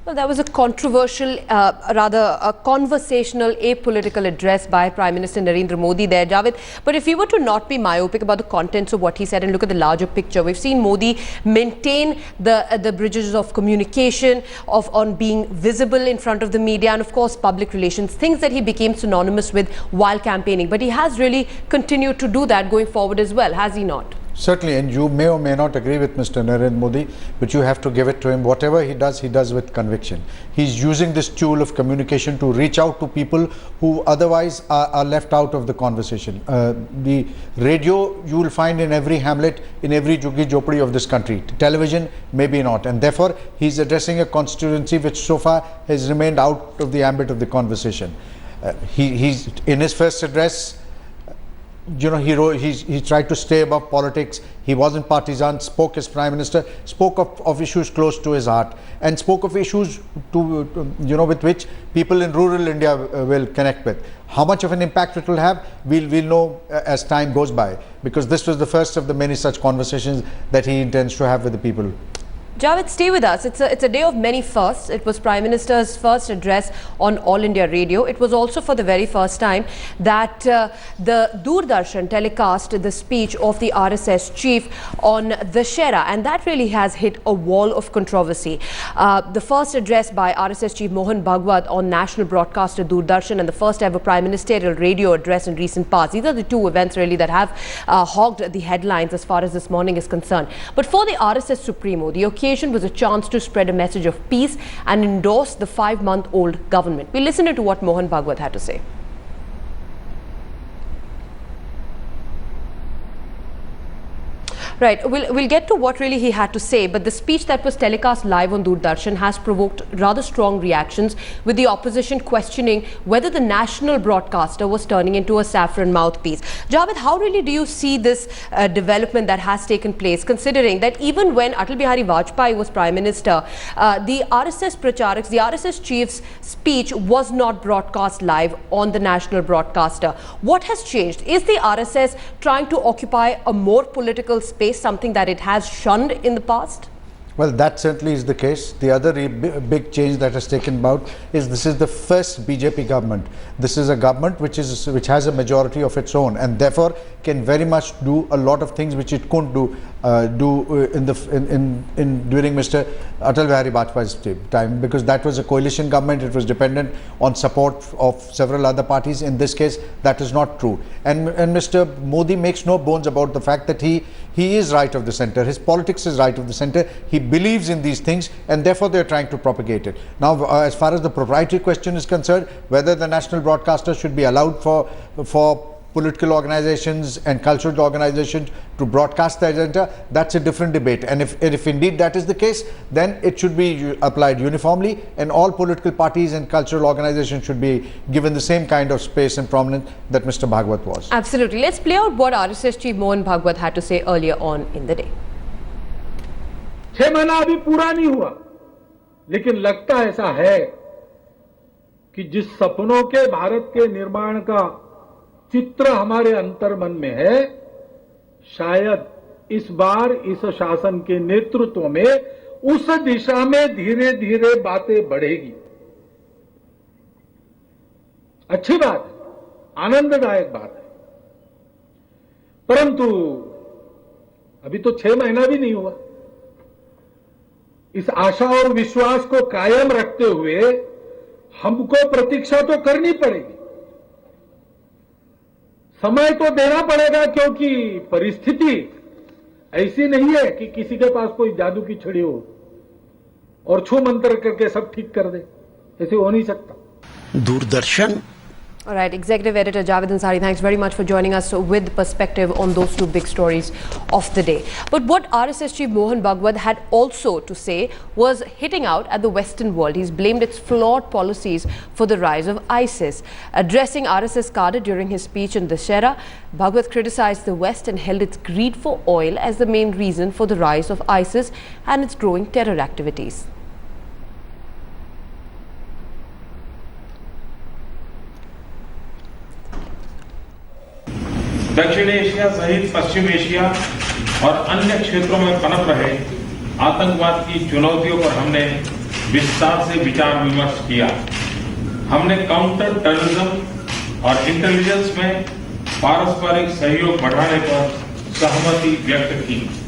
Well, that was a controversial, rather a conversational, apolitical address by Prime Minister Narendra Modi there, Javed. But if we were to not be myopic about the contents of what he said and look at the larger picture, we've seen Modi maintain the bridges of communication, on being visible in front of the media, and of course public relations, things that he became synonymous with while campaigning. But he has really continued to do that going forward as well, has he not? Certainly, and you may or may not agree with Mr. Narendra Modi, but you have to give it to him. Whatever he does with conviction. He's using this tool of communication to reach out to people who otherwise are left out of the conversation. The radio you will find in every hamlet, in every juggi jhopadi of this country. Television, maybe not. And therefore, he's addressing a constituency which so far has remained out of the ambit of the conversation. He's in his first address, you know, he tried to stay above politics. He wasn't partisan, spoke as Prime Minister, spoke of issues close to his heart, and spoke of issues with which people in rural India will connect with. How much of an impact it will have, we'll know as time goes by, because this was the first of the many such conversations that he intends to have with the people. Javed, stay with us. It's a day of many firsts. It was Prime Minister's first address on All India Radio. It was also for the very first time that the Doordarshan telecast the speech of the RSS chief on Dussehra, and that really has hit a wall of controversy. The first address by RSS chief Mohan Bhagwat on national broadcaster Doordarshan, and the first ever prime ministerial radio address in recent past. These are the two events really that have hogged the headlines as far as this morning is concerned. But for the RSS Supremo, the occasion was a chance to spread a message of peace and endorse the 5-month-old government. We listened to what Mohan Bhagwat had to say. Right, we'll get to what really he had to say, but the speech that was telecast live on Doordarshan has provoked rather strong reactions, with the opposition questioning whether the national broadcaster was turning into a saffron mouthpiece. Javed, how really do you see this development that has taken place, considering that even when Atal Bihari Vajpayee was Prime Minister, the RSS Pracharaks, the RSS chief's speech was not broadcast live on the national broadcaster? What has changed? Is the RSS trying to occupy a more political space, something that it has shunned in the past? Well, that certainly is the case. The other big change that has taken about is this is the first BJP government. This is a government which has a majority of its own, and therefore can very much do a lot of things which it couldn't do during Mr. Atal Bihari Vajpayee's time, because that was a coalition government. It was dependent on support of several other parties. In this case, that is not true. And Mr. Modi makes no bones about the fact that he is right of the centre. His politics is right of the centre. He believes in these things, and therefore they are trying to propagate it. Now, as far as the proprietary question is concerned, whether the national broadcaster should be allowed for political organizations and cultural organizations to broadcast the agenda, that's a different debate. And if indeed that is the case, then it should be applied uniformly, and all political parties and cultural organizations should be given the same kind of space and prominence that Mr. Bhagwat was. Absolutely. Let's play out what RSS chief Mohan Bhagwat had to say earlier on in the day. 6 महीना अभी पूरा नहीं हुआ, लेकिन लगता ऐसा है कि जिस सपनों के भारत के निर्माण का चित्र हमारे अंतर्मन में है, शायद इस बार इस शासन के नेतृत्व में उस दिशा में धीरे धीरे बातें बढ़ेगी। अच्छी बात है, आनंददायक बात है, परंतु अभी तो 6 महीना भी नहीं हुआ। इस आशा और विश्वास को कायम रखते हुए हमको प्रतीक्षा तो करनी पड़ेगी, समय तो देना पड़ेगा, क्योंकि परिस्थिति ऐसी नहीं है कि किसी के पास कोई जादू की छड़ी हो और छू मंत्र करके सब ठीक कर दे। ऐसे हो नहीं सकता। Doordarshan. All right, Executive Editor Javed Ansari, thanks very much for joining us with perspective on those two big stories of the day. But what RSS chief Mohan Bhagwat had also to say was hitting out at the Western world. He's blamed its flawed policies for the rise of ISIS. Addressing RSS cadre during his speech in Dussehra, Bhagwat criticized the West and held its greed for oil as the main reason for the rise of ISIS and its growing terror activities. दक्षिण Asia सहित पश्चिम Asia और अन्य क्षेत्रों में पनप रहे आतंकवाद की चुनौतियों पर हमने विस्तार से विचार विमर्श किया। हमने काउंटर टेररिज्म और इंटेलिजेंस में पारस्परिक सहयोग बढ़ाने पर सहमति व्यक्त की।